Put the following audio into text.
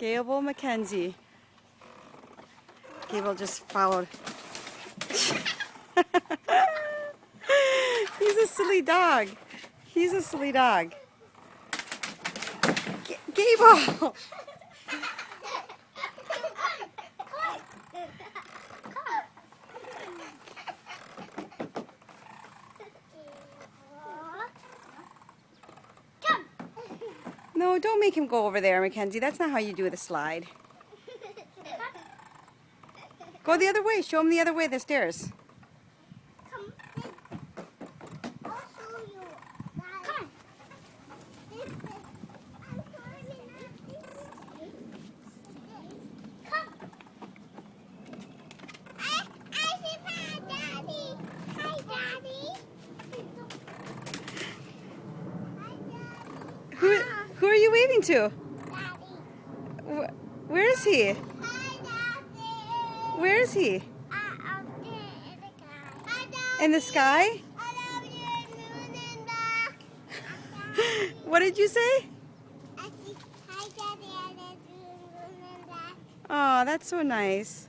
Gable Mackenzie. Gable just followed. He's a silly dog. He's a silly dog. Gable! No, don't make him go over there, Mackenzie. That's not how you do the slide. Go the other way. Show him the other way, the stairs. Come. I'll show you. Come. Come. I see my daddy. Hi, Daddy. Hi, Daddy. Who are you waving to? Daddy. Where is he? Hi, Daddy. Where is he? Up there in the sky. Hi, Daddy. In the sky? I love you, moon and back. What did you say? I see. Hi, Daddy. I love you, moon and back. Oh, that's so nice.